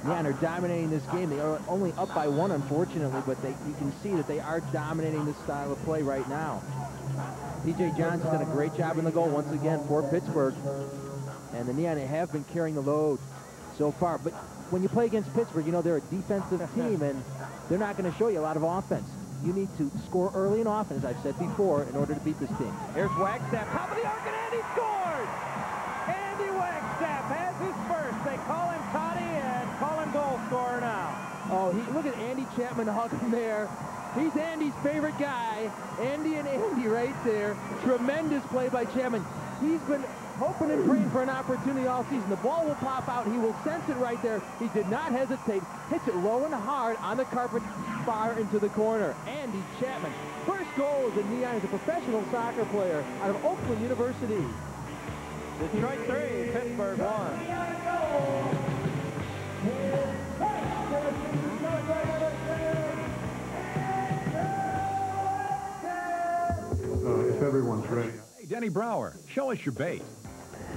Yeah, and they're dominating this game. They are only up by 1, unfortunately, but you can see that they are dominating this style of play right now. P.J. Johnson's done a great job in the goal once again for Pittsburgh. And the Neon have been carrying the load so far. But when you play against Pittsburgh, you know they're a defensive team, and they're not going to show you a lot of offense. You need to score early and often, as I've said before, in order to beat this team. Here's Wagstaff, top of the arc, and Andy scores! Andy Wagstaff has his first. They call him Toddy and call him goal scorer now. Oh, look at Andy Chapman hugging there. He's Andy's favorite guy. Andy and Andy right there. Tremendous play by Chapman. He's been hoping and praying for an opportunity all season. The ball will pop out. He will sense it right there. He did not hesitate. Hits it low and hard on the carpet, far into the corner. Andy Chapman, first goal as a Neon as a professional soccer player out of Oakland University. Detroit 3, Pittsburgh 1. If everyone's ready. Hey, Denny Brower, show us your bait.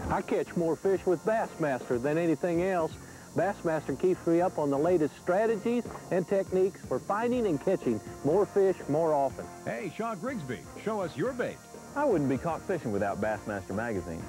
I catch more fish with Bassmaster than anything else. Bassmaster keeps me up on the latest strategies and techniques for finding and catching more fish more often. Hey, Shaw Grigsby, show us your bait. I wouldn't be caught fishing without Bassmaster magazine.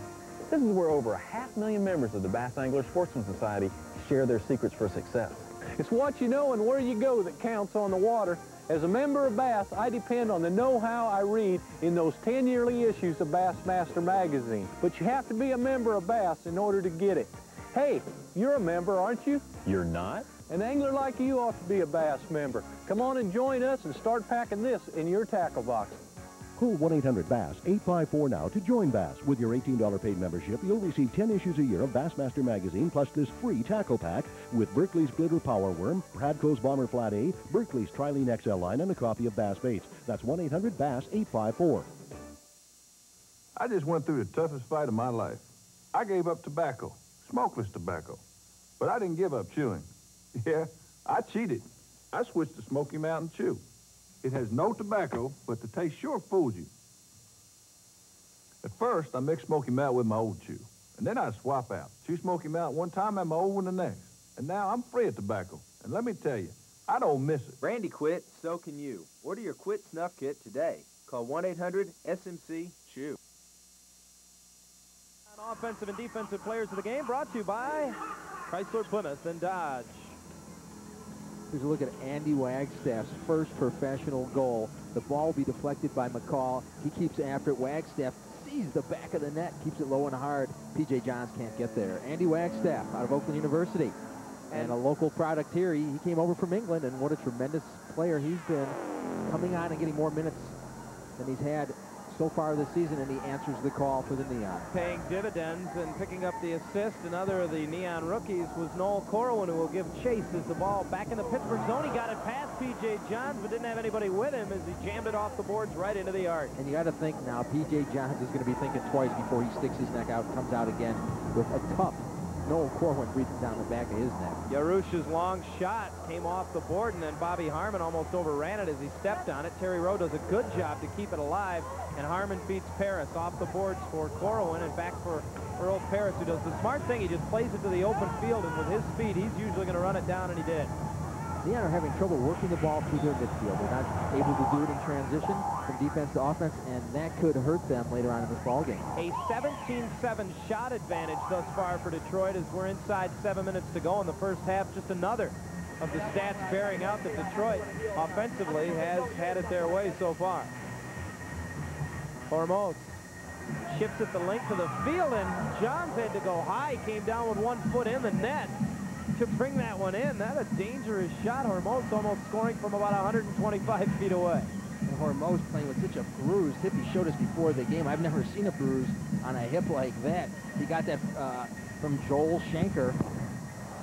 This is where over 500,000 members of the Bass Angler Sportsman Society share their secrets for success. It's what you know and where you go that counts on the water. As a member of Bass, I depend on the know-how I read in those 10 yearly issues of Bassmaster magazine. But you have to be a member of Bass in order to get it. Hey, you're a member, aren't you? You're not? An angler like you ought to be a Bass member. Come on and join us and start packing this in your tackle box. Call 1-800-BASS-854 now to join Bass. With your $18 paid membership, you'll receive 10 issues a year of Bassmaster magazine, plus this free tackle pack with Berkeley's Glitter Power Worm, Pradco's Bomber Flat A, Berkeley's Trilene XL line, and a copy of Bass Baits. That's 1-800-BASS-854. I just went through the toughest fight of my life. I gave up tobacco, smokeless tobacco. But I didn't give up chewing. Yeah, I cheated. I switched to Smoky Mountain Chew. It has no tobacco, but the taste sure fools you. At first, I mixed Smoky Mountain with my old chew. And then I'd swap out. Chew Smoky Mountain one time and my old one the next. And now I'm free of tobacco. And let me tell you, I don't miss it. Randy quit, so can you. Order your Quit Snuff Kit today. Call 1-800-SMC-CHEW. Offensive and defensive players of the game brought to you by Chrysler, Plymouth, and Dodge. Here's a look at Andy Wagstaff's first professional goal. The ball will be deflected by McCall. He keeps after it. Wagstaff sees the back of the net, keeps it low and hard. P.J. Johns can't get there. Andy Wagstaff out of Oakland University. And a local product here. He came over from England, and what a tremendous player he's been, coming on and getting more minutes than he's had so far this season, and he answers the call for the Neon. Paying dividends and picking up the assist, another of the Neon rookies was Noel Corwin, who will give chase as the ball back in the Pittsburgh zone. He got it past P.J. Johns, but didn't have anybody with him as he jammed it off the boards right into the arc. And you got to think now, P.J. Johns is going to be thinking twice before he sticks his neck out, comes out again with a tough Noel Corwin breathing down the back of his neck. Yarush's long shot came off the board, and then Bobby Harmon almost overran it as he stepped on it. Terry Rowe does a good job to keep it alive, and Harmon beats Paris off the boards for Corwin and back for Earl Paris, who does the smart thing. He just plays it to the open field, and with his speed, he's usually going to run it down, and he did. Neon are having trouble working the ball through their midfield. They're not able to do it in transition from defense to offense, and that could hurt them later on in this ballgame. A 17-7 shot advantage thus far for Detroit as we're inside 7 minutes to go in the first half. Just another of the stats bearing out that Detroit offensively has had it their way so far. Hormuz shifts at the length of the field, and Johns had to go high, came down with 1 foot in the net to bring that one in. That's a dangerous shot. Hormuz almost scoring from about 125 feet away. And Hormuz playing with such a bruised hip. He showed us before the game. I've never seen a bruise on a hip like that. He got that from Joel Schenker.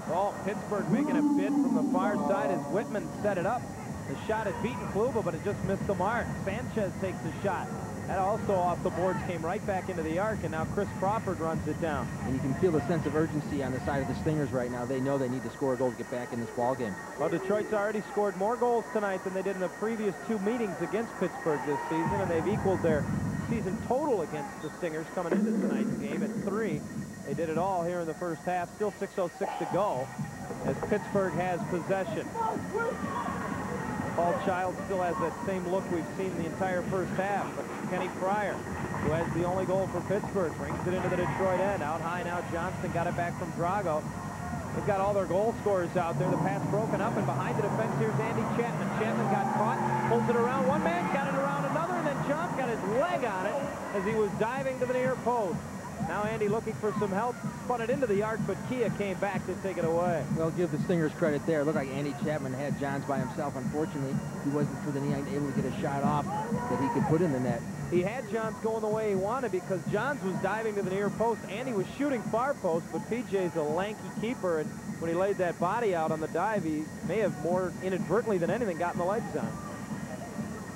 Well, Pittsburgh making a bid from the far side as Whitman set it up. The shot had beaten Kluba, but it just missed the mark. Sanchez takes the shot. That also off the boards came right back into the arc, and now Chris Crawford runs it down. And you can feel the sense of urgency on the side of the Stingers right now. They know they need to score a goal to get back in this ballgame. Well, Detroit's already scored more goals tonight than they did in the previous 2 meetings against Pittsburgh this season, and they've equaled their season total against the Stingers coming into tonight's game at 3. They did it all here in the first half. Still 6:06 to go. as Pittsburgh has possession. Paul Child still has that same look we've seen the entire first half, but Kenny Pryor, who has the only goal for Pittsburgh, brings it into the Detroit end. Out high now, Johnston got it back from Drago. They've got all their goal scorers out there. The pass broken up, and behind the defense, here's Andy Chapman. Chapman got caught, pulls it around one man, got it around another, and then John got his leg on it as he was diving to the near post. Now Andy looking for some help, spun it into the arc, but Kia came back to take it away. Well, give the Stingers credit there. It looked like Andy Chapman had Johns by himself. Unfortunately, he wasn't for the Neon able to get a shot off that he could put in the net. He had Johns going the way he wanted because Johns was diving to the near post. Andy was shooting far post, but PJ's a lanky keeper, and when he laid that body out on the dive, he may have more inadvertently than anything gotten the legs on.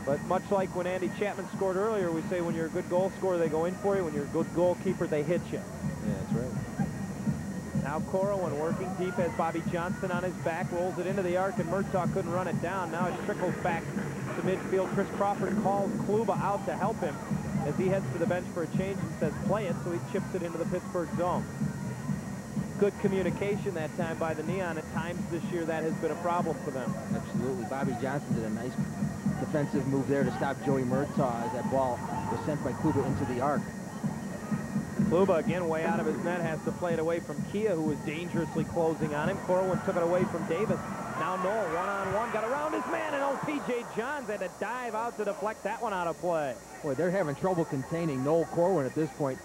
But much like when Andy Chapman scored earlier, we say when you're a good goal scorer, they go in for you. When you're a good goalkeeper, they hit you. Yeah, that's right. Now Corwin working deep has Bobby Johnston on his back, rolls it into the arc, and Murtaugh couldn't run it down. Now it trickles back to midfield. Chris Crawford calls Kluba out to help him as he heads to the bench for a change and says play it, so he chips it into the Pittsburgh zone. Good communication that time by the Neon. At times this year, that has been a problem for them. Absolutely. Bobby Johnston did a nice defensive move there to stop Joey Murtaugh as that ball was sent by Kluba into the arc. Kluba again way out of his net, has to play it away from Kia, who was dangerously closing on him. Corwin took it away from Davis. Now Knoll one-on-one, got around his man, and old P.J. Johns had to dive out to deflect that one out of play. Boy, they're having trouble containing Noel Corwin at this point.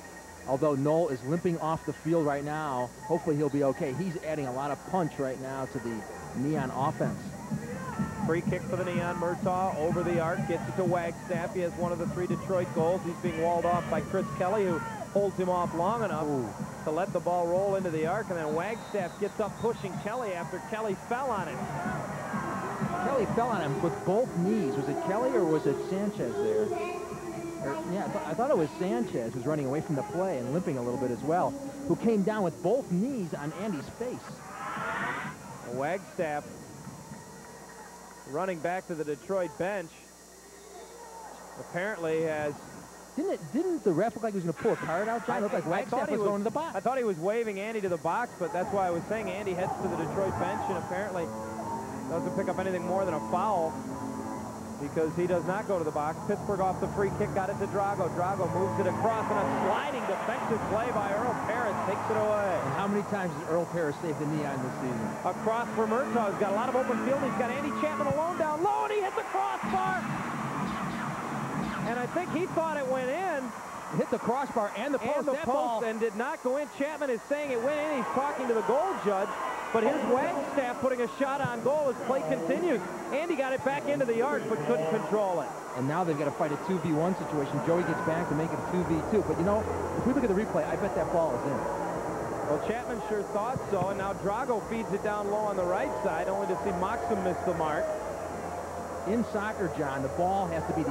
Although Knoll is limping off the field right now, hopefully he'll be okay. He's adding a lot of punch right now to the Neon offense. Free kick for the Neon. Murtaugh over the arc, gets it to Wagstaff. He has one of the 3 Detroit goals. He's being walled off by Chris Kelly, who holds him off long enough to let the ball roll into the arc, and then Wagstaff gets up pushing Kelly after Kelly fell on him. Kelly fell on him with both knees. Was it Kelly or was it Sanchez there? Yeah, I thought it was Sanchez who's running away from the play and limping a little bit as well, who came down with both knees on Andy's face. Wagstaff running back to the Detroit bench apparently has... Didn't the ref look like he was going to pull a card out, John? It looked like Wagstaff was going to the box. I thought he was waving Andy to the box, but that's why I was saying Andy heads to the Detroit bench and apparently doesn't pick up anything more than a foul because he does not go to the box. Pittsburgh off the free kick, got it to Drago. Drago moves it across, and a sliding defensive play by Earl Paris takes it away. And how many times has Earl Paris saved the Neon this season? Across for Murtaugh. He's got a lot of open field. He's got Andy Chapman alone down low, and he hit the crossbar. And I think he thought it went in. Hit the crossbar and the post. And did not go in. Chapman is saying it went in. He's talking to the goal judge. But here's Wagstaff putting a shot on goal as play continues. Andy got it back into the arc, but couldn't control it. And now they've got to fight a 2v1 situation. Joey gets back to make it a 2v2. But, you know, if we look at the replay, I bet that ball is in. Well, Chapman sure thought so. And now Drago feeds it down low on the right side, only to see Moxham miss the mark. In soccer, John, the entire ball has to be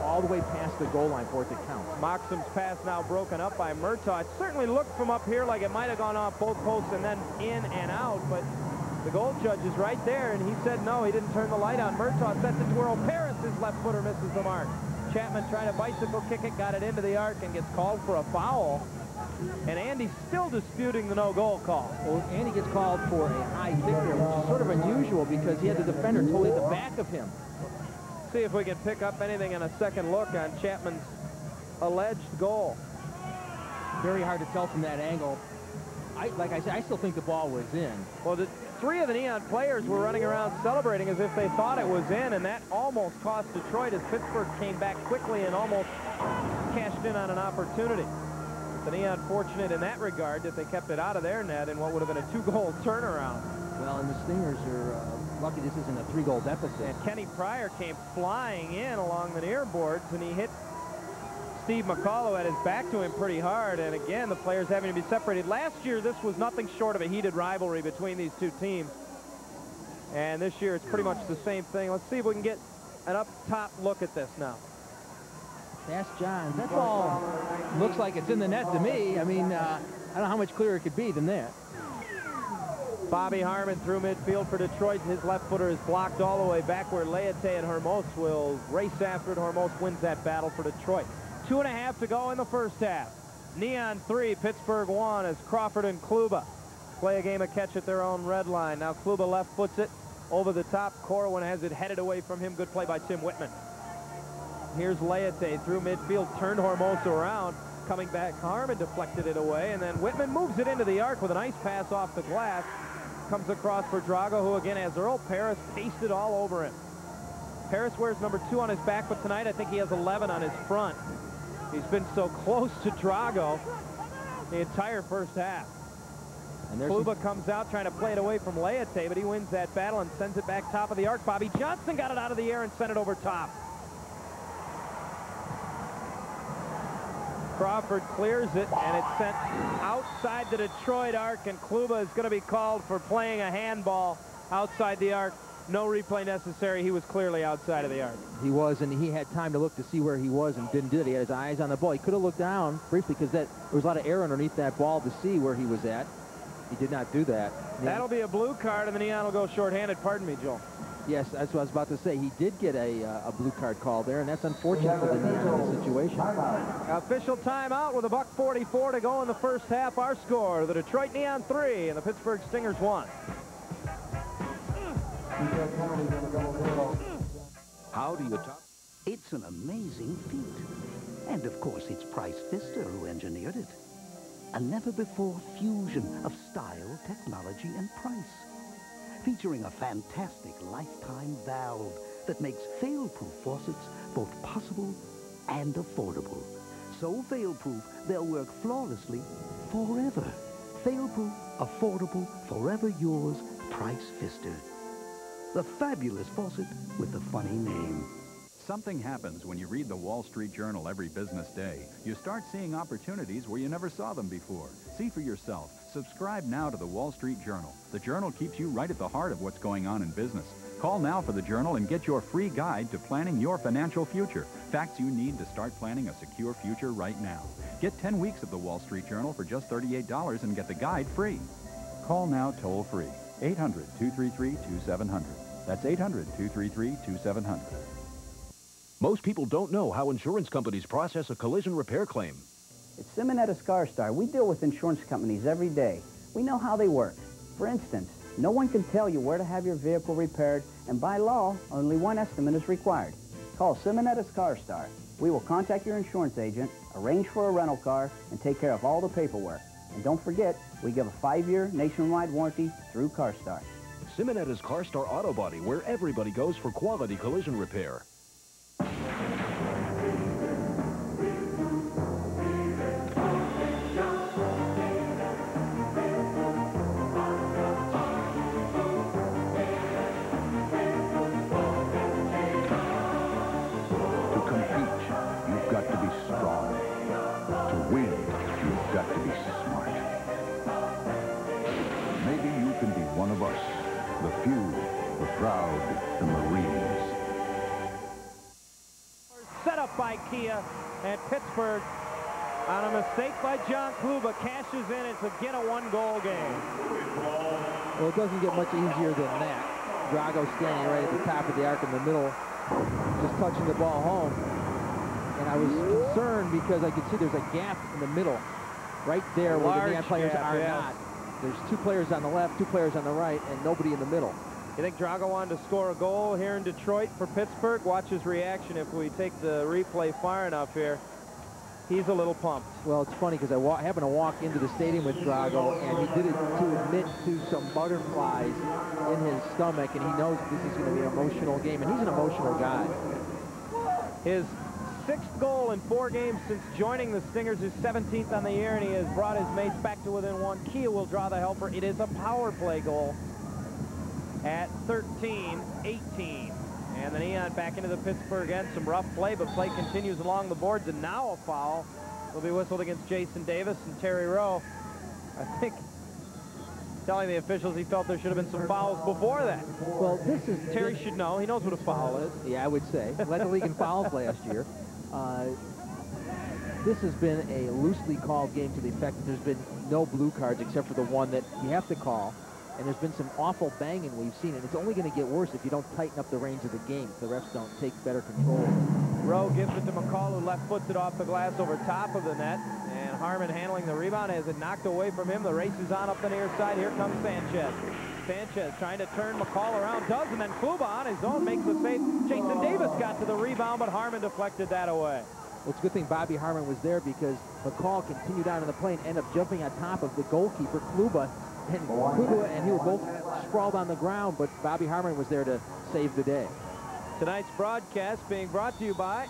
all the way past the goal line for it to count. Moxham's pass now broken up by Murtaugh. It certainly looked from up here like it might have gone off both posts and then in and out, but the goal judge is right there, and he said no, he didn't turn the light on. Murtaugh sets it to Earl Paris. His left footer misses the mark. Chapman trying to bicycle kick it, got it into the arc, and gets called for a foul. And Andy's still disputing the no-goal call. Well, Andy gets called for a high kick there, which is sort of unusual because he had the defender totally at the back of him. See if we can pick up anything on a second look on Chapman's alleged goal. Very hard to tell from that angle. Like I said, I still think the ball was in. Well, the 3 of the Neon players were running around celebrating as if they thought it was in, and that almost cost Detroit as Pittsburgh came back quickly and almost cashed in on an opportunity. The Neon fortunate in that regard that they kept it out of their net in what would have been a 2-goal turnaround. Well, and the Stingers are lucky this isn't a 3-goal deficit. And Kenny Pryor came flying in along the near boards, and he hit Steve McCullough at his back to him pretty hard. And again, the players having to be separated. Last year, this was nothing short of a heated rivalry between these two teams. And this year, it's pretty much the same thing. Let's see if we can get an up-top look at this now. That's John. That ball looks like it's in the net to me. I mean, I don't know how much clearer it could be than that. Bobby Harmon through midfield for Detroit. His left footer is blocked all the way back where Leite and Hermos will race after it. Hermos wins that battle for Detroit. 2.5 to go in the first half. Neon 3, Pittsburgh 1 as Crawford and Kluba play a game of catch at their own red line. Now Kluba left foots it over the top. Corwin has it headed away from him. Good play by Tim Whitman. Here's Leite through midfield, turned Hormosa around. Coming back, Harmon deflected it away, and then Whitman moves it into the arc with a nice pass off the glass. Comes across for Drago, who again has Earl Paris pasted all over him. Paris wears number 2 on his back, but tonight I think he has 11 on his front. He's been so close to Drago the entire first half. And Kluba comes out trying to play it away from Leite, but he wins that battle and sends it back top of the arc. Bobby Johnson got it out of the air and sent it over top. Crawford clears it, and it's sent outside the Detroit arc, and Kluba is going to be called for playing a handball outside the arc. No replay necessary. He was clearly outside of the arc. He was, and he had time to look to see where he was and didn't do it. He had his eyes on the ball. He could have looked down briefly because there was a lot of air underneath that ball to see where he was at. He did not do that. That'll be a blue card, and the Neon will go shorthanded. Pardon me, Joel. Yes, that's what I was about to say. He did get a blue card call there, and that's unfortunate for the Neon in this situation. Official timeout with $1:44 to go in the first half. Our score, the Detroit Neon 3 and the Pittsburgh Stingers 1. How do you top? It's an amazing feat. And of course, it's Price Pfister who engineered it. A never-before fusion of style, technology, and price. Featuring a fantastic lifetime valve that makes fail-proof faucets both possible and affordable. So fail-proof, they'll work flawlessly forever. Fail-proof, affordable, forever yours, Price Pfister. The fabulous faucet with the funny name. Something happens when you read the Wall Street Journal every business day. You start seeing opportunities where you never saw them before. See for yourself. Subscribe now to the Wall Street Journal. The Journal keeps you right at the heart of what's going on in business. Call now for the Journal and get your free guide to planning your financial future. Facts you need to start planning a secure future right now. Get 10 weeks of the Wall Street Journal for just $38 and get the guide free. Call now toll free. 800-233-2700. That's 800-233-2700. Most people don't know how insurance companies process a collision repair claim. At Simonetta ScarStar, we deal with insurance companies every day. We know how they work. For instance, no one can tell you where to have your vehicle repaired, and by law, only one estimate is required. Call Simonetta ScarStar. We will contact your insurance agent, arrange for a rental car, and take care of all the paperwork. And don't forget, we give a 5-year nationwide warranty through CarStar. Simonetta's CarStar Auto Body, where everybody goes for quality collision repair. The few, the proud, the Marines. Set up by Kia, and Pittsburgh, on a mistake by John Kluba, cashes in. It's again a 1-goal game. Well, it doesn't get much easier than that. Drago standing right at the top of the arc in the middle, just touching the ball home. And I was concerned because I could see there's a gap in the middle, right there where the Neon players are not. There's 2 players on the left, 2 players on the right, and nobody in the middle. You think Drago wanted to score a goal here in Detroit for Pittsburgh? Watch his reaction if we take the replay far enough here. He's a little pumped. Well, it's funny because I happened to walk into the stadium with Drago, and he did it to admit to some butterflies in his stomach, and he knows this is going to be an emotional game, and he's an emotional guy. His 6th goal in 4 games since joining the Stingers, his 17th on the year, and he has brought his mates back to within 1. Kia will draw the helper. It is a power play goal at 13-18. And the Neon back into the Pittsburgh end. Some rough play, but play continues along the boards, and now a foul will be whistled against Jason Davis and Terry Rowe. I think telling the officials he felt there should have been some fouls before that. Well, this is... Terry should know. He knows what a foul is. Yeah, I would say. Led the league in fouls last year. This has been a loosely called game to the effect that there's been no blue cards except for the one that you have to call. And there's been some awful banging we've seen, and it's only going to get worse if you don't tighten up the range of the game, if the refs don't take better control. Rowe gives it to McCall, who left foots it off the glass over top of the net. And Harmon handling the rebound. Has it knocked away from him. The race is on up the near side. Here comes Sanchez. Sanchez trying to turn McCall around. Does, and then Kluba on his own makes the save. Jason Davis got to the rebound, but Harmon deflected that away. Well, it's a good thing Bobby Harmon was there because McCall continued on in the play and ended up jumping on top of the goalkeeper, Kluba. And Kluba and he were both sprawled on the ground, but Bobby Harmon was there to save the day. Tonight's broadcast being brought to you by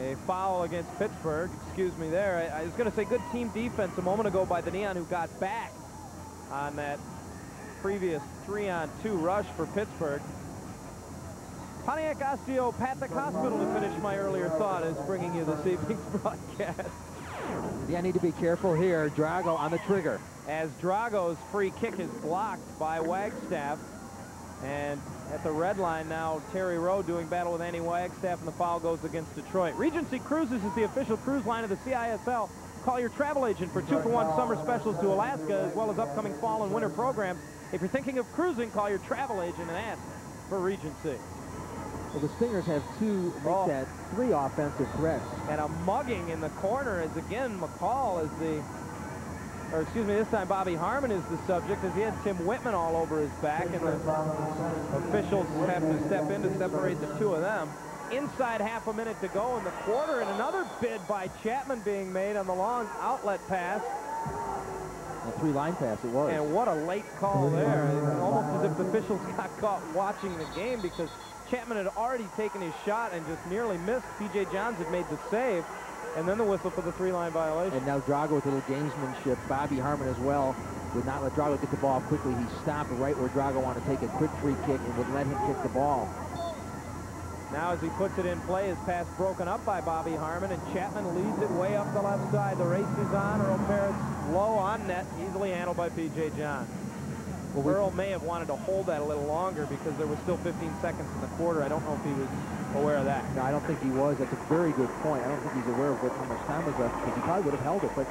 a foul against Pittsburgh. Excuse me there. I was going to say good team defense a moment ago by the Neon, who got back on that previous 3-on-2 rush for Pittsburgh. Pontiac Osteopathic Hospital, to finish my earlier thought, is bringing you this evening's broadcast. Yeah, I need to be careful here. Drago on the trigger. As Drago's free kick is blocked by Wagstaff. And at the red line now, Terry Rowe doing battle with Andy Wagstaff, and the foul goes against Detroit. Regency Cruises is the official cruise line of the CISL. Call your travel agent for 2-for-1 summer specials to Alaska, as well as upcoming fall and winter programs. If you're thinking of cruising, call your travel agent and ask for Regency. Well, the Stingers have three offensive threats. And a mugging in the corner as, again, McCall is the... Or excuse me, this time Bobby Harmon is the subject, as he had Tim Whitman all over his back, and the officials have to step in to separate the two of them. Inside half a minute to go in the quarter, and another bid by Chapman being made on the long outlet pass. A three-line pass it was. And what a late call there. It's almost as if the officials got caught watching the game, because Chapman had already taken his shot and just nearly missed. P.J. Johns had made the save. And then the whistle for the three-line violation. And now Drago with a little gamesmanship. Bobby Harmon as well would not let Drago get the ball quickly. He stopped right where Drago wanted to take a quick free kick and would let him kick the ball. Now as he puts it in play, his pass broken up by Bobby Harmon, and Chapman leads it way up the left side. The race is on. Earl Parrott's low on net, easily handled by P.J. Johns. Well, Earl may have wanted to hold that a little longer because there was still 15 seconds in the quarter. I don't know if he was aware of that. No, I don't think he was. That's a very good point. I don't think he's aware of how much time was left, because he probably would have held it, but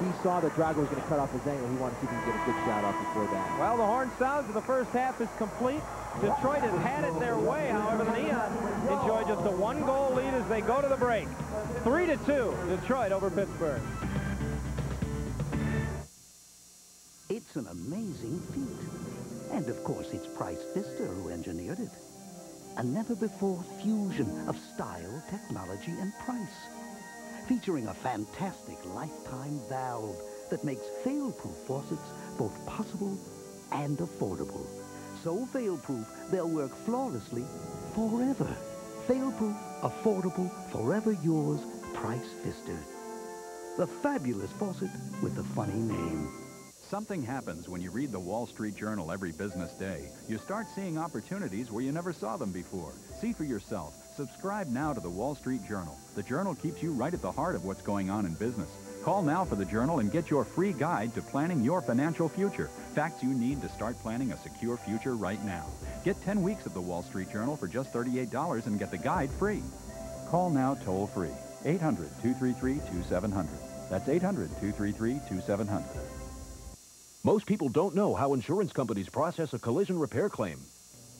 he saw that Drago was going to cut off his angle. He wanted to see if he could get a good shot off before that. Well, the horn sounds, and the first half is complete. Detroit has had it their way. However, the Neon enjoy just a one-goal lead as they go to the break. 3-2, Detroit over Pittsburgh. It's an amazing feat. And of course, it's Price Pfister who engineered it. A never-before fusion of style, technology, and price. Featuring a fantastic lifetime valve that makes fail-proof faucets both possible and affordable. So fail-proof, they'll work flawlessly forever. Fail-proof, affordable, forever yours, Price Pfister. The fabulous faucet with the funny name. Something happens when you read the Wall Street Journal every business day. You start seeing opportunities where you never saw them before. See for yourself. Subscribe now to the Wall Street Journal. The Journal keeps you right at the heart of what's going on in business. Call now for the Journal and get your free guide to planning your financial future. Facts you need to start planning a secure future right now. Get 10 weeks of the Wall Street Journal for just $38 and get the guide free. Call now toll-free. 800-233-2700. That's 800-233-2700. Most people don't know how insurance companies process a collision repair claim.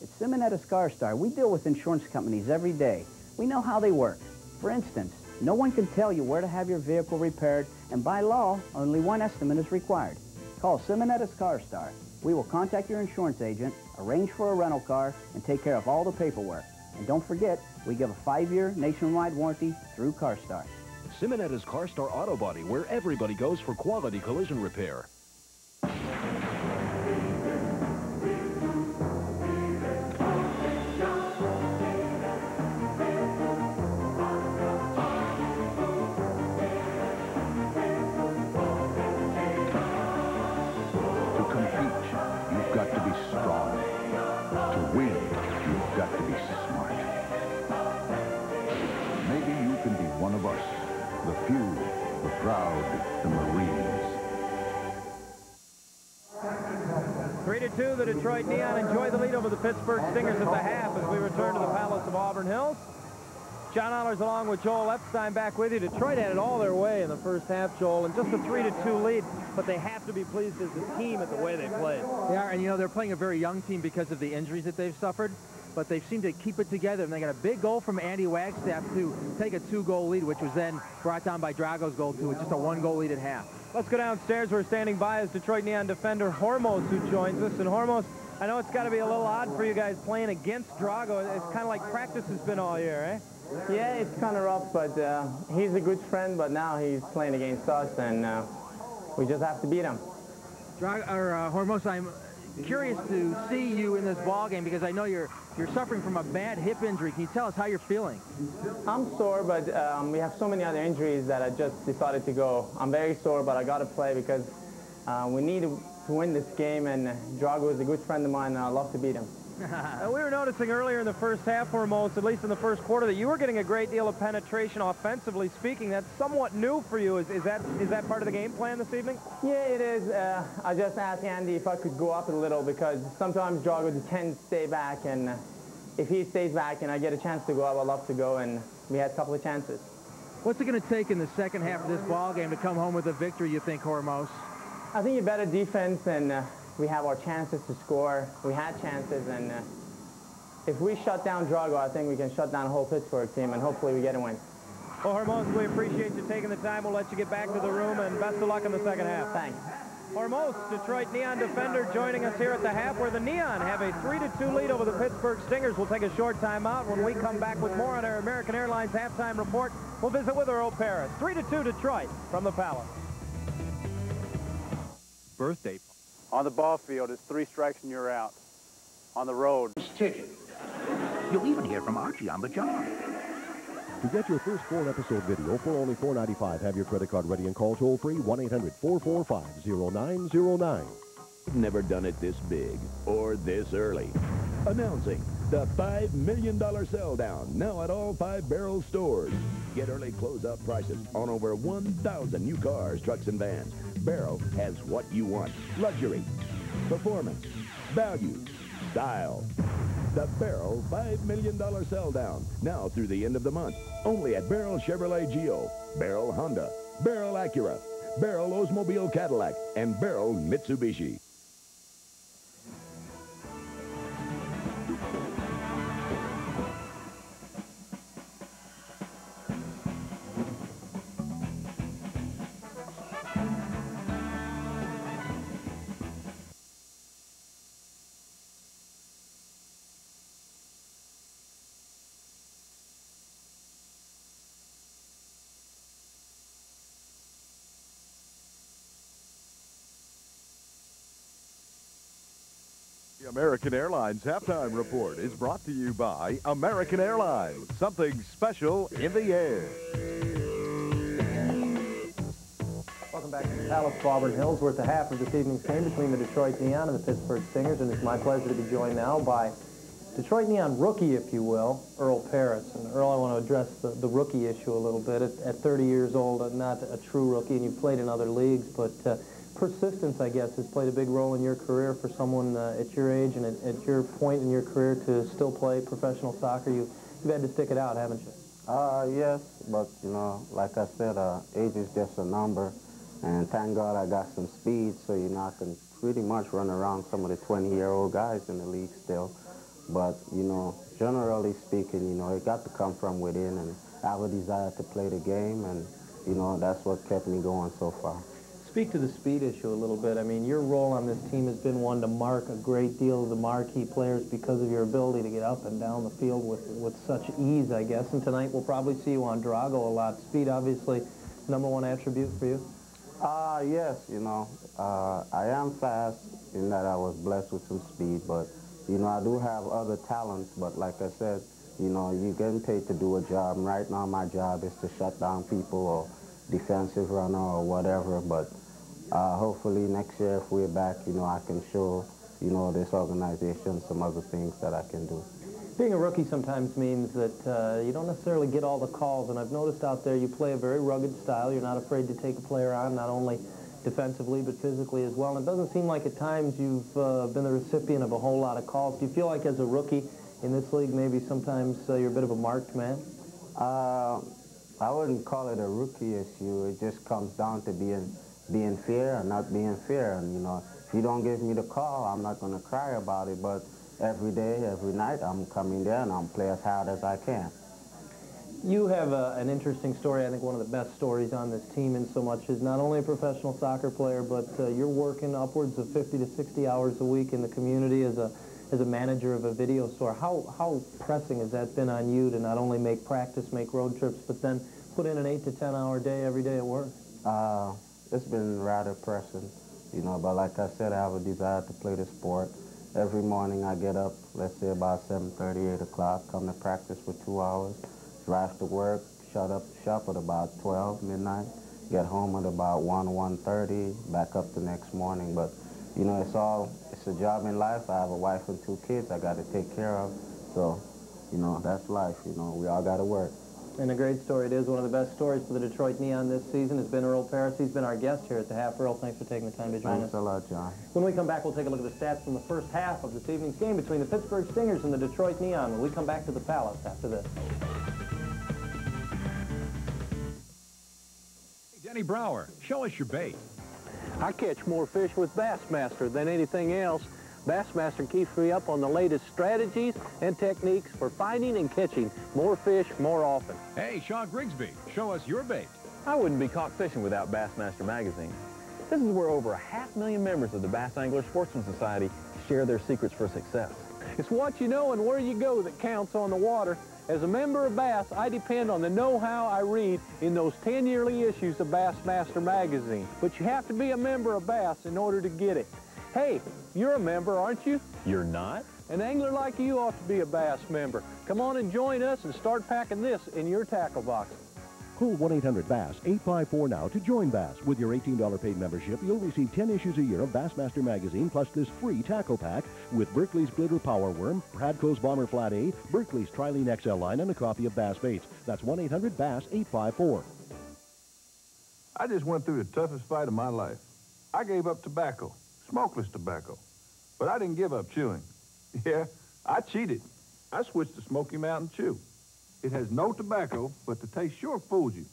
At Simonetta ScarStar, we deal with insurance companies every day. We know how they work. For instance, no one can tell you where to have your vehicle repaired, and by law, only one estimate is required. Call Simonetta ScarStar. We will contact your insurance agent, arrange for a rental car, and take care of all the paperwork. And don't forget, we give a 5-year nationwide warranty through CarStar. Simonetta's CarStar Auto Body, where everybody goes for quality collision repair. The few, the proud, the Marines. 3-2, the Detroit Neon enjoy the lead over the Pittsburgh Stingers at the half as we return to the Palace of Auburn Hills. John Ollers along with Joel Epstein back with you. Detroit had it all their way in the first half, Joel, and just a 3-2 lead, but they have to be pleased as a team at the way they played. They are, and you know, they're playing a very young team because of the injuries that they've suffered. but they seem to keep it together, and they got a big goal from Andy Wagstaff to take a 2-goal lead, which was then brought down by Drago's goal to just a 1-goal lead at half. Let's go downstairs. We're standing by as Detroit Neon defender Hormos, who joins us. And Hormos, I know it's got to be a little odd for you guys playing against Drago. It's kind of like practice has been all year, eh? Yeah, it's kind of rough, but he's a good friend, but now he's playing against us, and we just have to beat him. Hormos, I'm curious to see you in this ball game because I know you're suffering from a bad hip injury. Can you tell us how you're feeling? I'm sore, but we have so many other injuries that I just decided to go. I'm very sore, but I got to play because we need to win this game, and Drago is a good friend of mine, and I love to beat him. We were noticing earlier in the first half, Hormos, at least in the first quarter, that you were getting a great deal of penetration offensively speaking. That's somewhat new for you. Is that part of the game plan this evening? Yeah, it is. I just asked Andy if I could go up a little because sometimes Drago tends to stay back, and if he stays back and I get a chance to go up, I'd love to go, and we had a couple of chances. What's it going to take in the second half of this ball game to come home with a victory, you think, Hormos? I think a better defense, and we have our chances to score. We had chances, and if we shut down Drago, I think we can shut down the whole Pittsburgh team, and hopefully we get a win. Well, Hormos, we appreciate you taking the time. We'll let you get back to the room, and best of luck in the second half. Thanks. Hormos, Detroit Neon defender, joining us here at the half, where the Neon have a 3-2 lead over the Pittsburgh Stingers. We'll take a short timeout. When we come back with more on our American Airlines halftime report, we'll visit with Earl Paris. 3-2 Detroit from the Palace. Birthday. On the ball field, it's 3 strikes and you're out. On the road. Ticket. You'll even hear from Archie on the job. To get your first 4-episode video for only $4.95, have your credit card ready and call toll-free 1-800-445-0909. Never done it this big or this early. Announcing the $5 million sell down now at all 5 Barrel stores. Get early closeout prices on over 1,000 new cars, trucks, and vans. Barrel has what you want. Luxury, performance, value, style. The Barrel $5 million sell down now through the end of the month. Only at Barrel Chevrolet Geo, Barrel Honda, Barrel Acura, Barrel Oldsmobile Cadillac, and Barrel Mitsubishi. The American Airlines Halftime Report is brought to you by American Airlines. Something special in the air. Welcome back to the Palace of Auburn Hills. We're at the half of this evening's game between the Detroit Neon and the Pittsburgh Stingers, and it's my pleasure to be joined now by Detroit Neon rookie, if you will, Earl Paris. And Earl, I want to address the rookie issue a little bit. At 30 years old, not a true rookie, and you've played in other leagues, but persistence, I guess, has played a big role in your career for someone at your age and at your point in your career to still play professional soccer. You've had to stick it out, haven't you? Yes, but, you know, like I said, age is just a number, and thank God I got some speed, so, you know, I can pretty much run around some of the 20-year-old guys in the league still. But, you know, generally speaking, you know, it got to come from within, and I have a desire to play the game, and, you know, that's what kept me going so far. Speak to the speed issue a little bit. I mean, your role on this team has been one to mark a great deal of the marquee players because of your ability to get up and down the field with such ease, I guess. And tonight we'll probably see you on Drago a lot. Speed, obviously, #1 attribute for you? Yes, you know, I am fast in that I was blessed with some speed, but, you know, I do have other talents, but like I said, you know, you're getting paid to do a job, and right now my job is to shut down people or defensive runner or whatever, but hopefully next year if we're back, you know, I can show, you know, this organization some other things that I can do. Being a rookie sometimes means that you don't necessarily get all the calls, and I've noticed out there you play a very rugged style. You're not afraid to take a player on, not only defensively but physically as well, and it doesn't seem like at times you've been the recipient of a whole lot of calls. Do you feel like as a rookie in this league maybe sometimes you're a bit of a marked man? I wouldn't call it a rookie issue. It just comes down to being fair and not being fair. And, you know, if you don't give me the call, I'm not going to cry about it. But, every day, every night, I'm coming there and I'm playing as hard as I can. You have an interesting story. I think one of the best stories on this team in so much is not only a professional soccer player, but you're working upwards of 50 to 60 hours a week in the community as a manager of a video store. How pressing has that been on you to not only make practice, make road trips, but then put in an 8 to 10 hour day every day at work? It's been rather pressing, you know, but like I said, I have a desire to play the sport. Every morning I get up, let's say about 7:30, 8 o'clock, come to practice for 2 hours, drive to work, shut up shop at about 12, midnight, get home at about 1:30, back up the next morning. But, you know, it's a job in life. I have a wife and 2 kids I got to take care of. So, you know, that's life, you know, we all got to work. And a great story it is. One of the best stories for the Detroit Neon this season has been Earl Paris. He's been our guest here at the half. Earl, thanks for taking the time to join us. Thanks a lot, John. When we come back, we'll take a look at the stats from the first half of this evening's game between the Pittsburgh Stingers and the Detroit Neon when we come back to the Palace after this. Hey, Denny Brower, show us your bait. I catch more fish with Bassmaster than anything else. Bassmaster keeps me up on the latest strategies and techniques for finding and catching more fish more often. Hey, Shaw Grigsby, show us your bait. I wouldn't be caught fishing without Bassmaster magazine. This is where over 500,000 members of the Bass Angler Sportsman Society share their secrets for success. It's what you know and where you go that counts on the water. As a member of Bass, I depend on the know-how I read in those 10 yearly issues of Bassmaster magazine. But you have to be a member of Bass in order to get it. Hey, you're a member, aren't you? You're not? An angler like you ought to be a Bass member. Come on and join us and start packing this in your tackle box. Call 1-800-BASS-854 now to join Bass. With your $18 paid membership, you'll receive 10 issues a year of Bassmaster magazine, plus this free tackle pack with Berkeley's Glitter Power Worm, Pradco's Bomber Flat A, Berkeley's Trilene XL line, and a copy of Bass Baits. That's 1-800-BASS-854. I just went through the toughest fight of my life. I gave up tobacco, smokeless tobacco, but I didn't give up chewing. Yeah, I cheated. I switched to Smoky Mountain Chew. It has no tobacco, but the taste sure fools you.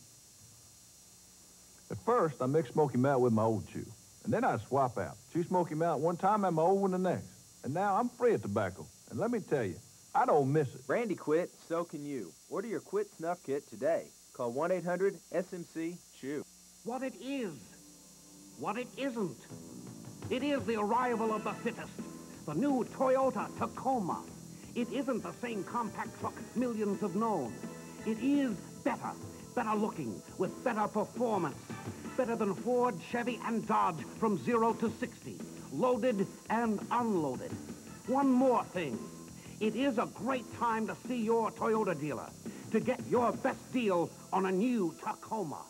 At first, I mixed Smoky Mountain with my old chew, and then I'd swap out. Chew Smoky Mountain one time and my old one the next. And now I'm free of tobacco. And let me tell you, I don't miss it. Randy quit, so can you. Order your Quit Snuff Kit today. Call 1-800-SMC-CHEW. What it is, what it isn't. It is the arrival of the fittest, the new Toyota Tacoma. It isn't the same compact truck millions have known. It is better, better looking, with better performance. Better than Ford, Chevy, and Dodge from 0 to 60, loaded and unloaded. One more thing. It is a great time to see your Toyota dealer to get your best deal on a new Tacoma.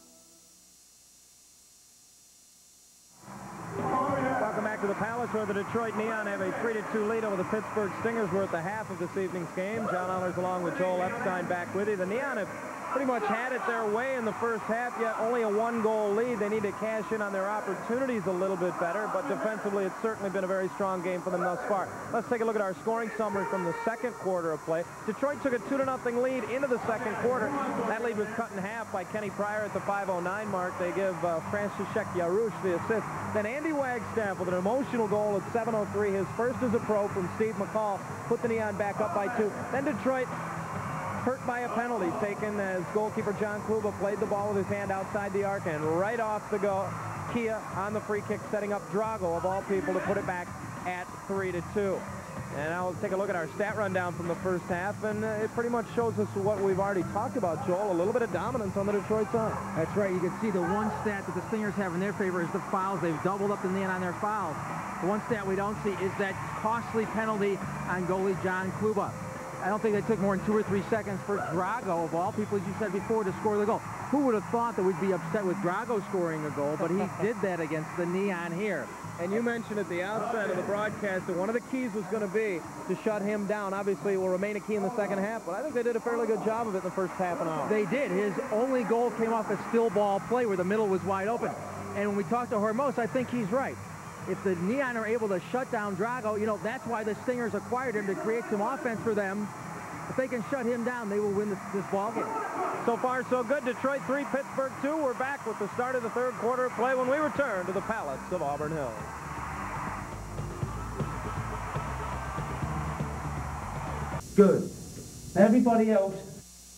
Welcome back to the Palace, where the Detroit Neon have a 3-2 lead over the Pittsburgh Stingers. We're at the half of this evening's game. John Ehlers along with Joel Epstein back with you. The Neon have pretty much had it their way in the first half, yet only a 1-goal lead. They need to cash in on their opportunities a little bit better, but defensively it's certainly been a very strong game for them thus far. Let's take a look at our scoring summary from the second quarter of play. Detroit took a 2-0 lead into the second quarter. That lead was cut in half by Kenny Pryor at the 5:09 mark. They give František Jaruš the assist. Then Andy Wagstaff with an emotional goal at 7:03, his first as a pro from Steve McCall, put the Neon back up by 2. Then Detroit hurt by a penalty taken as goalkeeper John Kluba played the ball with his hand outside the arc, and right off the go, Kia on the free kick, setting up Drago, of all people, to put it back at 3-2. And now let's take a look at our stat rundown from the first half, and it pretty much shows us what we've already talked about, Joel, a little bit of dominance on the Detroit side. That's right. You can see the one stat that the Stingers have in their favor is the fouls. They've doubled up the Neon on their fouls. The one stat we don't see is that costly penalty on goalie John Kluba. I don't think it took more than 2 or 3 seconds for Drago, of all people, as you said before, to score the goal. Who would have thought that we'd be upset with Drago scoring a goal, but he did that against the Neon here. And you mentioned at the outset of the broadcast that one of the keys was going to be to shut him down. Obviously, it will remain a key in the second half, but I think they did a fairly good job of it in the first half an hour. They did. His only goal came off a still ball play where the middle was wide open. And when we talked to Hormos, I think he's right. If the Neon are able to shut down Drago, you know, that's why the Stingers acquired him, to create some offense for them. If they can shut him down, they will win this ball game. So far, so good. Detroit 3, Pittsburgh 2. We're back with the start of the third quarter of play when we return to the Palace of Auburn Hills. Good. Everybody else,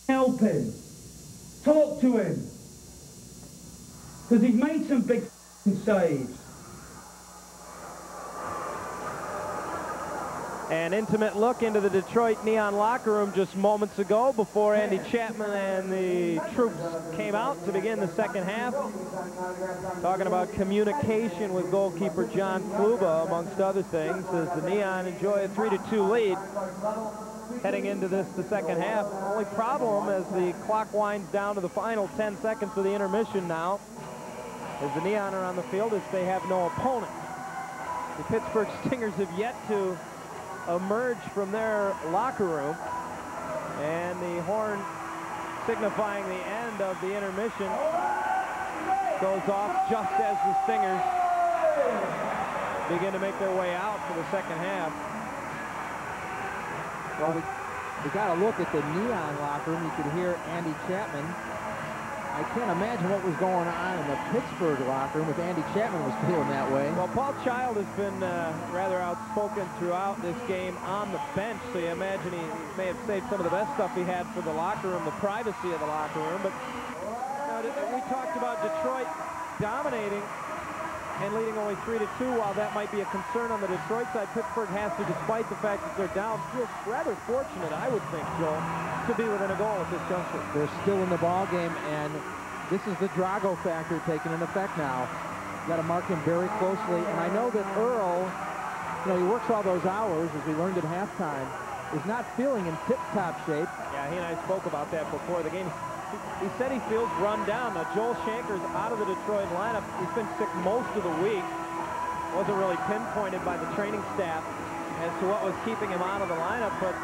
help him. Talk to him. Because he's made some big saves. An intimate look into the Detroit Neon locker room just moments ago before Andy Chapman and the troops came out to begin the second half. Talking about communication with goalkeeper John Kluba, amongst other things, as the Neon enjoy a 3-2 lead heading into the second half. Only problem as the clock winds down to the final 10 seconds of the intermission now, as the Neon are on the field, is they have no opponent. The Pittsburgh Stingers have yet to emerge from their locker room, and the horn signifying the end of the intermission goes off just as the Stingers begin to make their way out for the second half. Well, we got to look at the Neon locker room. You could hear Andy Chapman. I can't imagine what was going on in the Pittsburgh locker room if Andy Chapman was feeling that way. Well, Paul Child has been rather outspoken throughout this game on the bench, so you imagine he may have saved some of the best stuff he had for the locker room, the privacy of the locker room. But we talked about Detroit dominating and leading only 3-2. While that might be a concern on the Detroit side, Pittsburgh has to, despite the fact that they're down, feel rather fortunate, I would think, Joel, to be within a goal at this juncture. They're still in the ball game, and this is the Drago factor taking an effect now. Got to mark him very closely, and I know that Earl, he works all those hours, as we learned at halftime, is not feeling in tip-top shape. Yeah, he and I spoke about that before the game. He said he feels run down. Now, Joel Shanker's out of the Detroit lineup. He's been sick most of the week. Wasn't really pinpointed by the training staff as to what was keeping him out of the lineup, but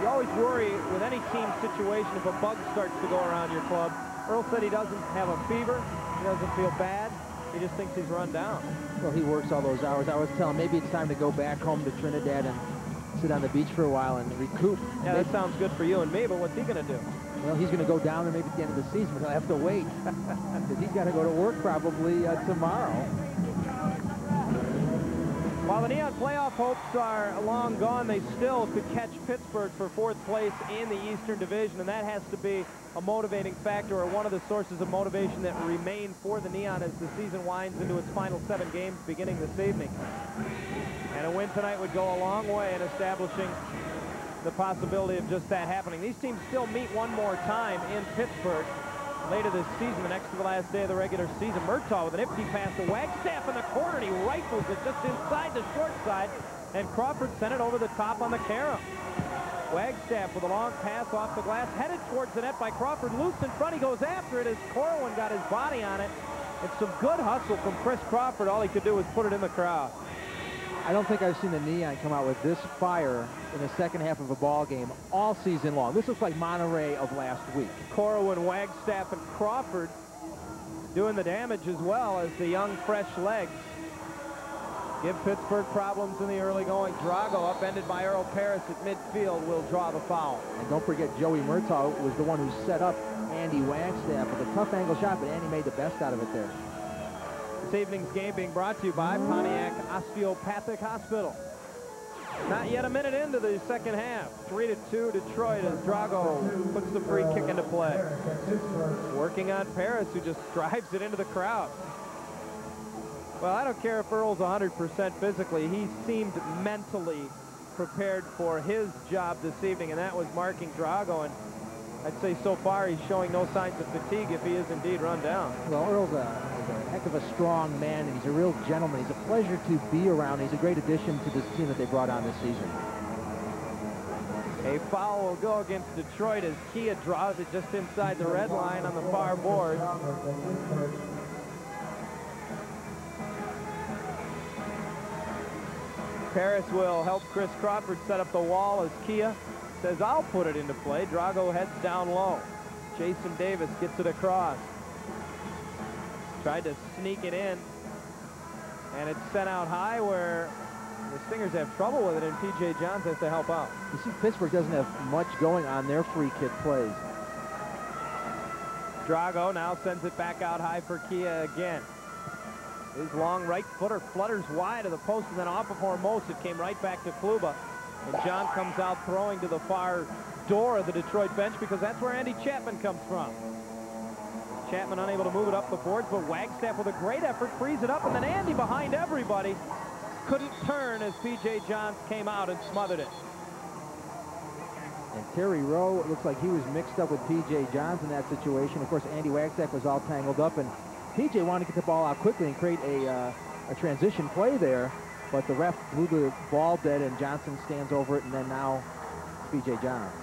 you always worry with any team situation if a bug starts to go around your club. Earl said he doesn't have a fever. He doesn't feel bad. He just thinks he's run down. Well, he works all those hours. I was telling him maybe it's time to go back home to Trinidad and sit on the beach for a while and recoup. Yeah, that sounds good for you and me, but what's he going to do? Well, he's going to go down there maybe at the end of the season, but he'll have to wait because he's got to go to work probably tomorrow. While the Neon playoff hopes are long gone, they still could catch Pittsburgh for 4th place in the Eastern Division, and that has to be a motivating factor, or one of the sources of motivation that remain for the Neon as the season winds into its final 7 games beginning this evening. And a win tonight would go a long way in establishing the possibility of just that happening. These teams still meet one more time in Pittsburgh later this season, the next to the last day of the regular season. Murtaugh with an empty pass to Wagstaff in the corner, and he rifles it just inside the short side, and Crawford sent it over the top on the carom. Wagstaff with a long pass off the glass, headed towards the net by Crawford, loose in front. He goes after it as Corwin got his body on it. It's some good hustle from Chris Crawford. All he could do was put it in the crowd. I don't think I've seen the Neon come out with this fire in the second half of a ball game all season long. This looks like Monterey of last week. Corwin, Wagstaff, and Crawford doing the damage as well as the young, fresh legs give Pittsburgh problems in the early going. Drago, upended by Earl Paris at midfield, will draw the foul. And don't forget, Joey Murtaugh was the one who set up Andy Wagstaff with a tough angle shot, but Andy made the best out of it there. This evening's game being brought to you by Pontiac Osteopathic Hospital. Not yet a minute into the second half. 3-2 Detroit as Drago puts the free kick into play. Working on Paris, who just drives it into the crowd. Well, I don't care if Earl's 100% physically. He seemed mentally prepared for his job this evening, and that was marking Drago. And I'd say so far he's showing no signs of fatigue if he is indeed run down. Well, Earl's a heck of a strong man, and he's a real gentleman. He's a pleasure to be around. He's a great addition to this team that they brought on this season. A foul will go against Detroit as Kia draws it just inside the red line on the far board. Paris will help Chris Crawford set up the wall as Kia says, I'll put it into play. Drago heads down low. Jason Davis gets it across. Tried to sneak it in, and it's sent out high where the Stingers have trouble with it, and P.J. Johns has to help out. You see, Pittsburgh doesn't have much going on their free kick plays. Drago now sends it back out high for Kia again. His long right footer flutters wide of the post, and then off of Hormos, it came right back to Kluba. And John comes out throwing to the far door of the Detroit bench because that's where Andy Chapman comes from. Chapman unable to move it up the boards, but Wagstaff with a great effort frees it up, and then Andy behind everybody couldn't turn as P.J. Johns came out and smothered it. And Terry Rowe, it looks like he was mixed up with P.J. Johns in that situation. Of course, Andy Wagstaff was all tangled up, and P.J. wanted to get the ball out quickly and create a transition play there, but the ref blew the ball dead, and Johnson stands over it, and then now P.J. Johns.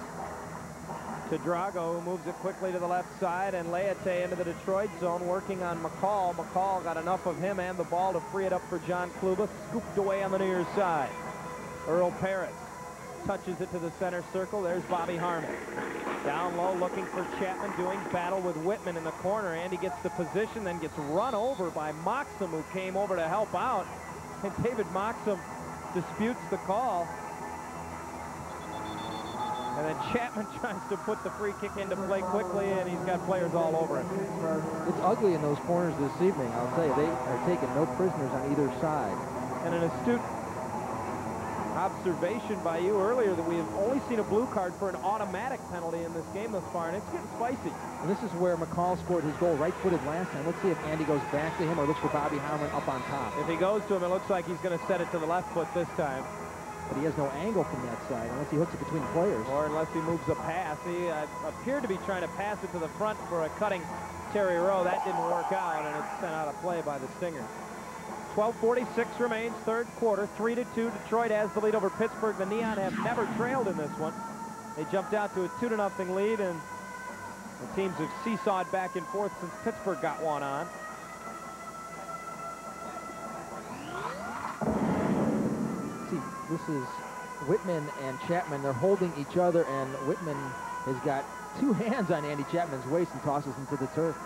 To Drago, who moves it quickly to the left side, and Leite into the Detroit zone, working on McCall. McCall got enough of him and the ball to free it up for John Kluba, scooped away on the near side. Earl Parris touches it to the center circle. There's Bobby Harmon. Down low, looking for Chapman, doing battle with Whitman in the corner. Andy gets the position, then gets run over by Moxham, who came over to help out. And David Moxham disputes the call. And then Chapman tries to put the free kick into play quickly, and he's got players all over him. It's ugly in those corners this evening, I'll tell you. They are taking no prisoners on either side. And an astute observation by you earlier that we have only seen a blue card for an automatic penalty in this game thus far, and it's getting spicy. And this is where McCall scored his goal right-footed last time. Let's see if Andy goes back to him or looks for Bobby Harmon up on top. If he goes to him, it looks like he's going to set it to the left foot this time. But he has no angle from that side unless he hooks it between the players. Or unless he moves a pass. He appeared to be trying to pass it to the front for a cutting Terry Rowe. That didn't work out, and it's sent out of play by the Stingers. 12:46 remains, third quarter, 3-2. Detroit has the lead over Pittsburgh. The Neon have never trailed in this one. They jumped out to a 2-0 lead, and the teams have seesawed back and forth since Pittsburgh got one on. See, this is Whitman and Chapman. They're holding each other, and Whitman has got two hands on Andy Chapman's waist and tosses him to the turf.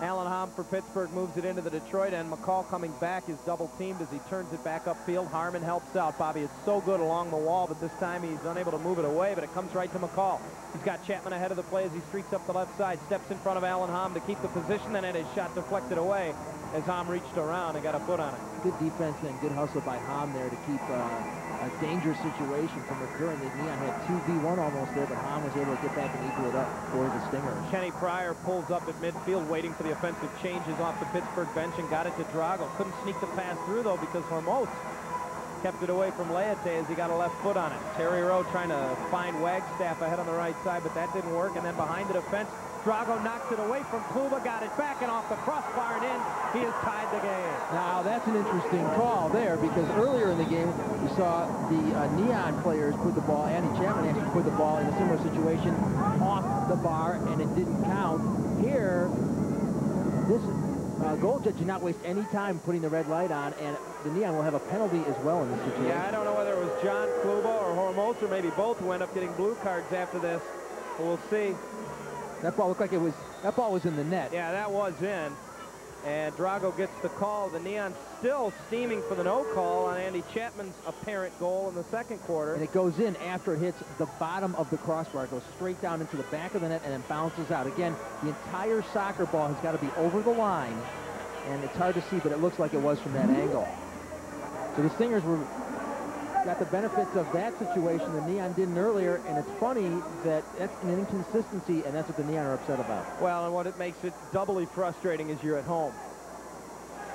Alan Hom for Pittsburgh moves it into the Detroit, and McCall coming back is double-teamed as he turns it back upfield. Harmon helps out. Bobby is so good along the wall, but this time he's unable to move it away, but it comes right to McCall. He's got Chapman ahead of the play as he streaks up the left side, steps in front of Alan Hom to keep the position, then had his shot deflected away as Hom reached around and got a foot on it. Good defense and good hustle by Hom there to keep a dangerous situation from occurring. The Neon had 2v1 almost there, but Hom was able to get back and equal it up for the Stingers. Kenny Pryor pulls up at midfield, waiting for the offensive changes off the Pittsburgh bench, and got it to Drago. Couldn't sneak the pass through, though, because Hormos kept it away from Leite as he got a left foot on it. Terry Rowe trying to find Wagstaff ahead on the right side, but that didn't work. And then behind the defense, Drago knocks it away from Kluba, got it back and off the crossbar and in. He has tied the game. Now, that's an interesting call there, because earlier in the game, we saw the Neon players put the ball, Andy Chapman actually put the ball in a similar situation off the bar, and it didn't count. Here, this goal judge did not waste any time putting the red light on, and the Neon will have a penalty as well in this situation. Yeah, I don't know whether it was John Kluba or Hormos, or maybe both who end up getting blue cards after this. But we'll see. That ball looked like that ball was in the net. Yeah, that was in. And Drago gets the call. The Neon still steaming for the no call on Andy Chapman's apparent goal in the second quarter. And it goes in after it hits the bottom of the crossbar. It goes straight down into the back of the net and then bounces out. Again, the entire soccer ball has got to be over the line. And it's hard to see, but it looks like it was from that angle. So the Stingers got the benefits of that situation. The Neon didn't earlier, and it's funny that that's an inconsistency, and that's what the Neon are upset about. Well, and what it makes it doubly frustrating is you're at home.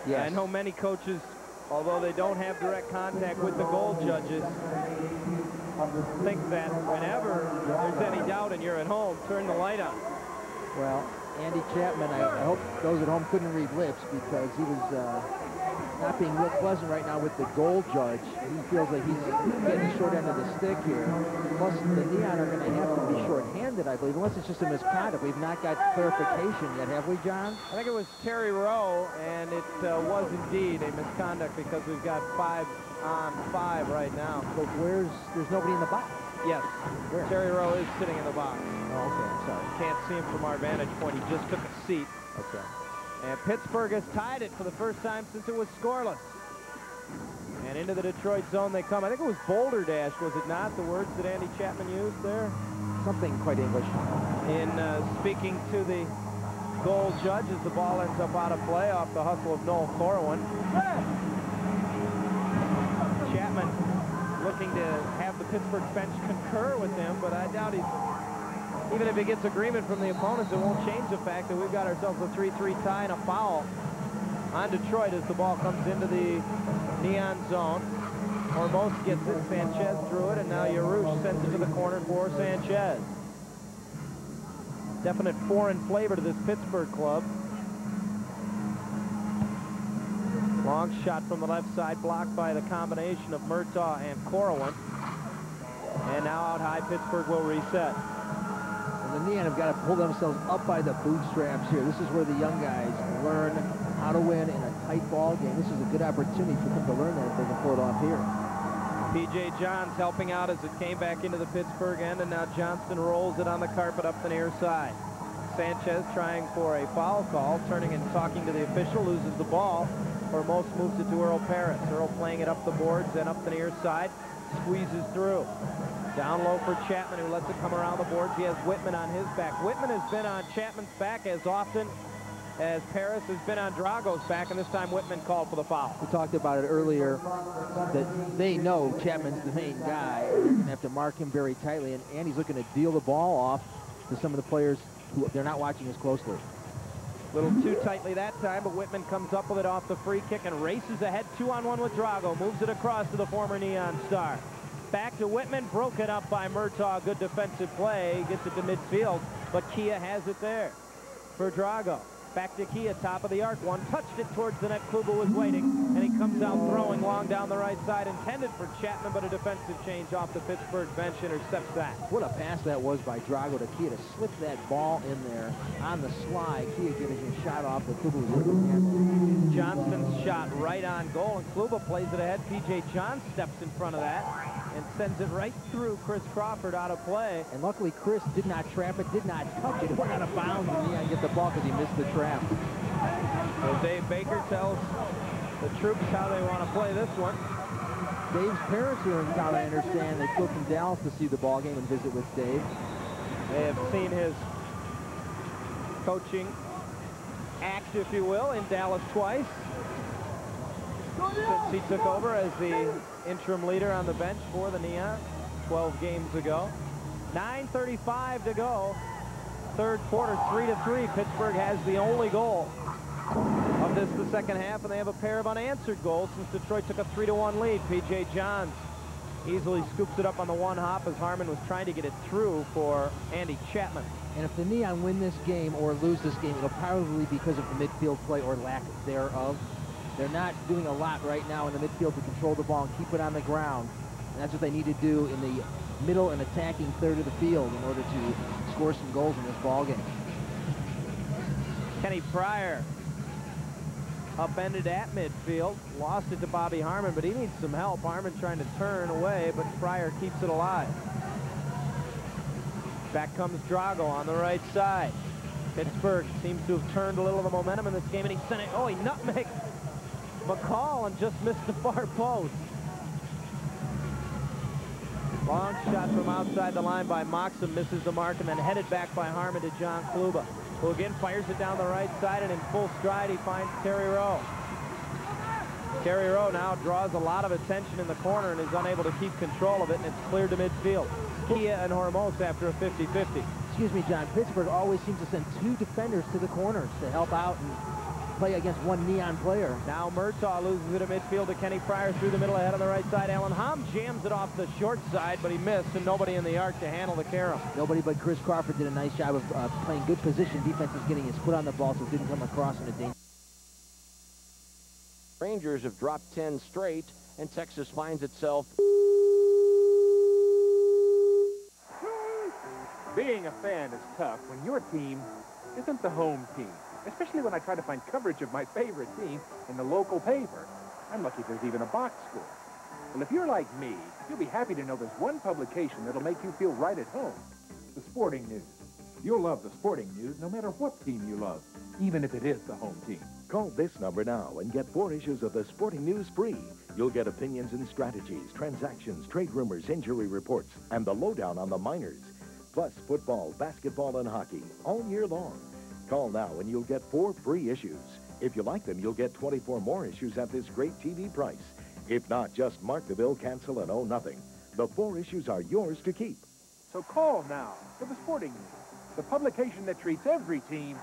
Yes. I know many coaches, although they don't have direct contact with the goal judges, think that whenever there's any doubt and you're at home, turn the light on. Well, Andy Chapman, I hope those at home couldn't read lips, because he was not being real pleasant right now with the goal judge. He feels like he's getting the short end of the stick here. Plus, the Neon are going to have to be short-handed, I believe, unless it's just a misconduct. We've not got clarification yet, have we, John? I think it was Terry Rowe, and it was indeed a misconduct because we've got 5-on-5 right now. But there's nobody in the box? Yes. Where? Terry Rowe is sitting in the box. Oh, okay, I'm sorry. Can't see him from our vantage point. He just took a seat. Okay. And Pittsburgh has tied it for the first time since it was scoreless. And into the Detroit zone they come. I think it was Boulder Dash, was it not? The words that Andy Chapman used there? Something quite English. In speaking to the goal judge as the ball ends up out of play off the hustle of Noel Corwin. Chapman looking to have the Pittsburgh bench concur with him, but I doubt he's, even if he gets agreement from the opponents, it won't change the fact that we've got ourselves a 3-3 tie and a foul on Detroit as the ball comes into the Neon zone. Hormos gets it, Sanchez threw it, and now Yarouche sends it to the corner for Sanchez. Definite foreign flavor to this Pittsburgh club. Long shot from the left side, blocked by the combination of Murtaugh and Corwin. And now out high, Pittsburgh will reset. And the Neon have got to pull themselves up by the bootstraps here. This is where the young guys learn how to win in a tight ball game. This is a good opportunity for them to learn that if they can pull it off here. P.J. Johns helping out as it came back into the Pittsburgh end, and now Johnston rolls it on the carpet up the near side. Sanchez trying for a foul call, turning and talking to the official, loses the ball. Hormos moves it to Earl Paris. Earl playing it up the boards and up the near side, squeezes through. Down low for Chapman, who lets it come around the boards. He has Whitman on his back. Whitman has been on Chapman's back as often as Paris has been on Drago's back, and this time Whitman called for the foul. We talked about it earlier that they know Chapman's the main guy. They're going to have to mark him very tightly, and Andy's looking to deal the ball off to some of the players who they're not watching as closely. A little too tightly that time, but Whitman comes up with it off the free kick and races ahead 2-on-1 with Drago. Moves it across to the former Neon star. Back to Whitman, broken up by Murtaugh. Good defensive play, gets it to midfield, but Kia has it there for Drago. Back to Kia, top of the arc. One touched it towards the net. Kluba was waiting, and he comes out throwing long down the right side, intended for Chapman, but a defensive change off the Pittsburgh bench intercepts that. What a pass that was by Drago to Kia to slip that ball in there on the slide. Kia getting his shot off, but Kluba was able to handle it. Johnston's shot right on goal, and Kluba plays it ahead. P.J. Johns steps in front of that and sends it right through Chris Crawford out of play. And luckily Chris did not trap it, did not touch it. It went out of bounds, and Neon get the ball because he missed the trap. So Dave Baker tells the troops how they want to play this one. Dave's parents are in town, I understand. They flew from Dallas to see the ball game and visit with Dave. They have seen his coaching act, if you will, in Dallas twice since he took over as the interim leader on the bench for the Neon 12 games ago. 9:35 to go. Third quarter, 3-3. Pittsburgh has the only goal of this, the second half, and they have a pair of unanswered goals since Detroit took a 3-1 lead. P.J. Johns easily scoops it up on the one hop as Harmon was trying to get it through for Andy Chapman. And if the Neon win this game or lose this game, it'll probably be because of the midfield play or lack thereof. They're not doing a lot right now in the midfield to control the ball and keep it on the ground. And that's what they need to do in the middle and attacking third of the field in order to score some goals in this ball game. Kenny Pryor upended at midfield, lost it to Bobby Harmon, but he needs some help. Harmon trying to turn away, but Pryor keeps it alive. Back comes Drago on the right side. Pittsburgh seems to have turned a little of the momentum in this game, and he sent it. Oh, he nutmegged McCall and just missed the far post. Long shot from outside the line by Moxham, misses the mark, and then headed back by Harmon to John Kluba, who again fires it down the right side, and in full stride he finds Terry Rowe. Terry Rowe now draws a lot of attention in the corner and is unable to keep control of it, and it's cleared to midfield. Kia and Hormos after a 50-50. Excuse me, John. Pittsburgh always seems to send two defenders to the corners to help out and play against one Neon player. Now Murtaugh loses it at midfield to Kenny Pryor through the middle ahead on the right side. Alan Hom jams it off the short side, but he missed, and nobody in the arc to handle the carom. Nobody but Chris Crawford did a nice job of playing good position. Defense is getting his foot on the ball so it didn't come across in a danger. Rangers have dropped 10 straight, and Texas finds itself. Being a fan is tough when your team isn't the home team, especially when I try to find coverage of my favorite team in the local paper. I'm lucky there's even a box score. Well, if you're like me, you'll be happy to know there's one publication that'll make you feel right at home. The Sporting News. You'll love the Sporting News no matter what team you love, even if it is the home team. Call this number now and get 4 issues of the Sporting News free. You'll get opinions and strategies, transactions, trade rumors, injury reports, and the lowdown on the minors. Plus football, basketball, and hockey all year long. Call now and you'll get 4 free issues. If you like them, you'll get 24 more issues at this great TV price. If not, just mark the bill, cancel, and owe nothing. The 4 issues are yours to keep. So call now for the Sporting News, the publication that treats every team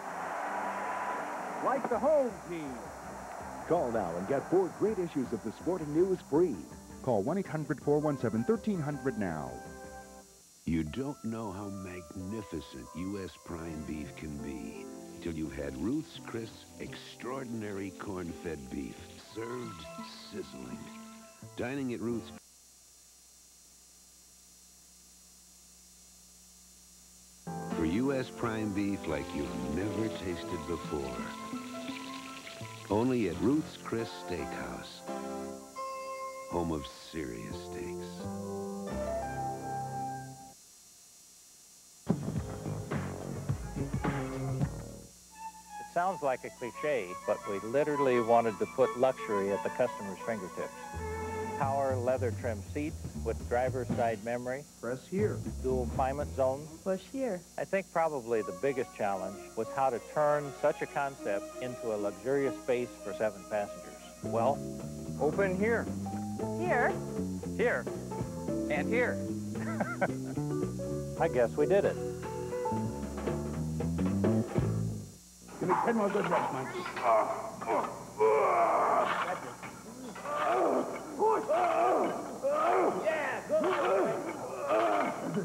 like the home team. Call now and get 4 great issues of the Sporting News free. Call 1-800-417-1300 now. You don't know how magnificent U.S. prime beef can be till you've had Ruth's Chris Extraordinary Corn-Fed Beef, served sizzling. Dining at Ruth's. For U.S. prime beef like you've never tasted before. Only at Ruth's Chris Steakhouse, home of serious steaks. It sounds like a cliche, but we literally wanted to put luxury at the customer's fingertips. Power leather trim seats with driver's side memory. Press here. Dual climate zones. Push here. I think probably the biggest challenge was how to turn such a concept into a luxurious space for 7 passengers. Well, open here. Here. Here. And here. I guess we did it. Give me 10 more good reps, Mike. Yeah, good.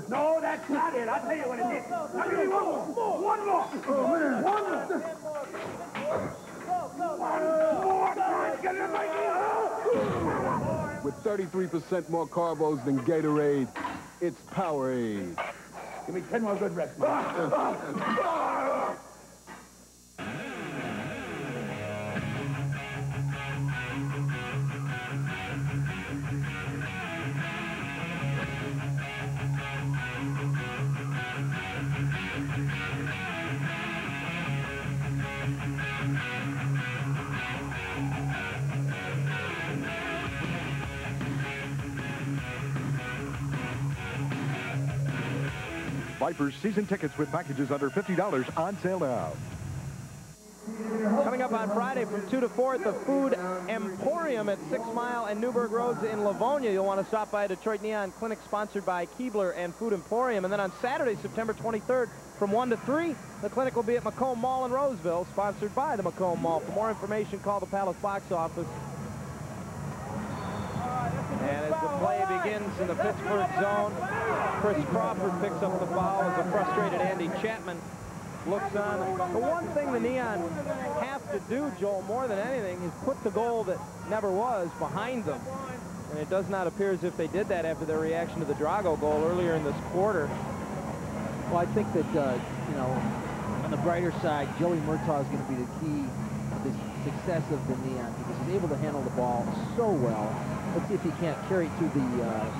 No, that's not it. I'll tell you what it is. Now give me one more. One more. With 33% more carbos than Gatorade, it's Powerade. Give me 10 more good reps, Mike. Vipers season tickets with packages under $50 on sale now. Coming up on Friday from 2 to 4 at the Food Emporium at 6 Mile and Newburgh Roads in Livonia. You'll want to stop by Detroit Neon Clinic, sponsored by Keebler and Food Emporium. And then on Saturday, September 23rd, from 1 to 3, the clinic will be at Macomb Mall in Roseville, sponsored by the Macomb Mall. For more information, call the Palace box office. And as the play begins in the Pittsburgh zone, Chris Crawford picks up the foul as a frustrated Andy Chapman looks on. The one thing the Neon have to do, Joel, more than anything, is put the goal that never was behind them. And it does not appear as if they did that after their reaction to the Drago goal earlier in this quarter. Well, I think that, you know, on the brighter side, Joey Murtaugh is going to be the key to the success of the Neon, because he's able to handle the ball so well. Let's see if he can't carry it through the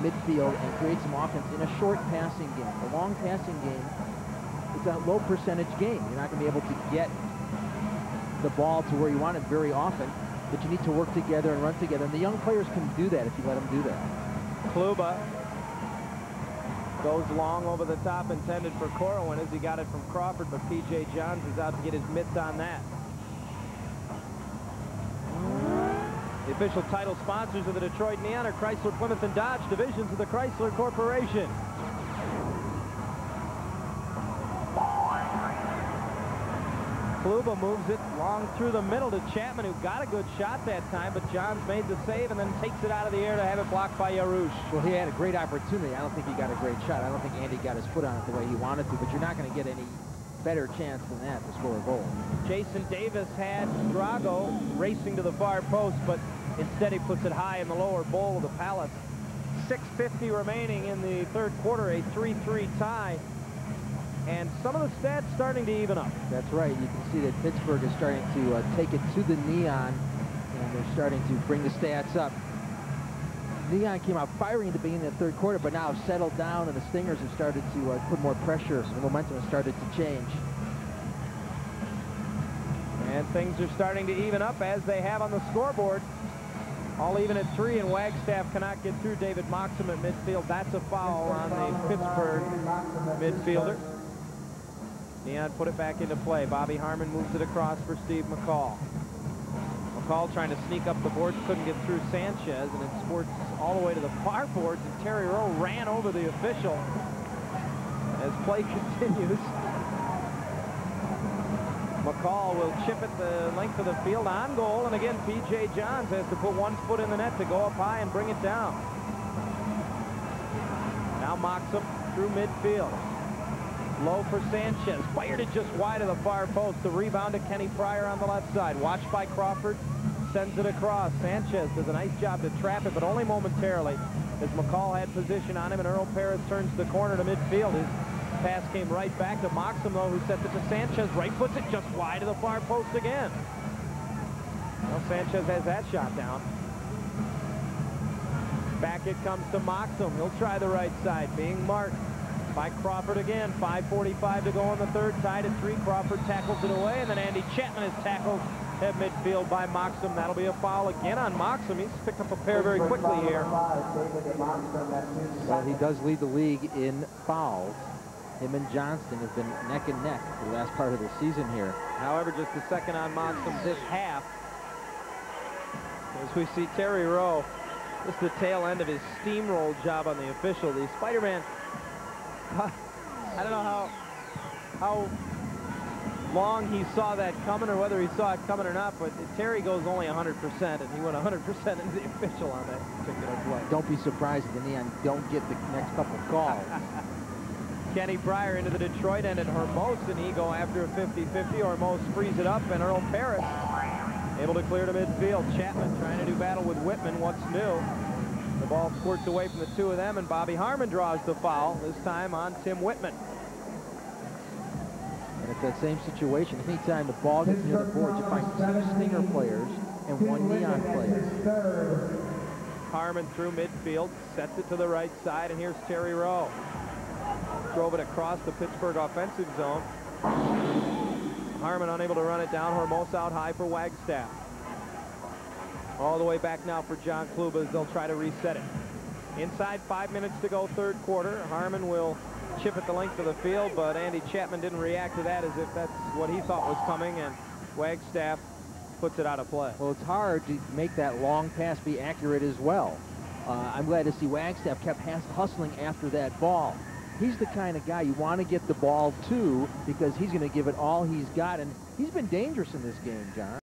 midfield and create some offense in a short passing game. A long passing game, it's a low percentage game. You're not going to be able to get the ball to where you want it very often, but you need to work together and run together. And the young players can do that if you let them do that. Kluba goes long over the top, intended for Corwin as he got it from Crawford, but P.J. Johns is out to get his mitts on that. The official title sponsors of the Detroit Neon are Chrysler, Plymouth, and Dodge divisions of the Chrysler Corporation. Kluba moves it long through the middle to Chapman, who got a good shot that time, but Johns made the save and then takes it out of the air to have it blocked by Yarouche. Well, he had a great opportunity. I don't think he got a great shot. I don't think Andy got his foot on it the way he wanted to, but you're not going to get any better chance than that to score a goal. Jason Davis had Drago racing to the far post, but instead he puts it high in the lower bowl of the Palace. 6:50 remaining in the third quarter, a 3-3 tie. And some of the stats starting to even up. That's right. You can see that Pittsburgh is starting to take it to the Neon, and they're starting to bring the stats up. Neon came out firing at the beginning of the third quarter, but now have settled down, and the Stingers have started to put more pressure. So the momentum has started to change. And things are starting to even up as they have on the scoreboard. All even at 3, and Wagstaff cannot get through David Moxham at midfield. That's a foul on the Pittsburgh midfielder. Neon put it back into play. Bobby Harmon moves it across for Steve McCall. McCall trying to sneak up the boards, couldn't get through Sanchez, and it squirts all the way to the far boards, and Terry Rowe ran over the official as play continues. McCall will chip it the length of the field on goal, and again, P.J. Johns has to put one foot in the net to go up high and bring it down. Now Moxham through midfield. Low for Sanchez. Fired it just wide of the far post. The rebound to Kenny Pryor on the left side. Watched by Crawford. Sends it across. Sanchez does a nice job to trap it, but only momentarily, as McCall had position on him, and Earl Paris turns the corner to midfield. His pass came right back to Moxham, though, who sets it to Sanchez. Right puts it just wide of the far post again. Well, Sanchez has that shot down. Back it comes to Moxham. He'll try the right side, being marked by Crawford again. 5:45 to go on the third. Tied at 3. Crawford tackles it away, and then Andy Chapman is tackled at midfield by Moxham. That'll be a foul again on Moxham. He's picked up a pair very quickly here. Well, he does lead the league in fouls. Him and Johnston have been neck and neck for the last part of the season here. However, just the second on Moxham this half. As we see Terry Rowe, this is the tail end of his steamroll job on the official. The Spider-Man, I don't know how long he saw that coming or whether he saw it coming or not, but Terry goes only 100%, and he went 100% into the official on that particular play. Don't be surprised if the Neon don't get the next couple calls. Kenny Pryor into the Detroit end, and Hermoso and he go after a 50-50. Hermoso frees it up, and Earl Paris able to clear to midfield. Chapman trying to do battle with Whitman. What's new? The ball squirts away from the two of them, and Bobby Harmon draws the foul, this time on Tim Whitman. And it's that same situation. Anytime the ball gets near the boards, you find 2 Stinger players and 1 Neon player. Harmon through midfield, sets it to the right side, and here's Terry Rowe. Drove it across the Pittsburgh offensive zone. Harmon unable to run it down. Hermoso out high for Wagstaff. All the way back now for John Kluba as they'll try to reset it. Inside 5 minutes to go, third quarter. Harmon will chip at the length of the field, but Andy Chapman didn't react to that as if that's what he thought was coming, and Wagstaff puts it out of play. Well, it's hard to make that long pass be accurate as well. I'm glad to see Wagstaff kept hustling after that ball. He's the kind of guy you want to get the ball to because he's going to give it all he's got, and he's been dangerous in this game, John.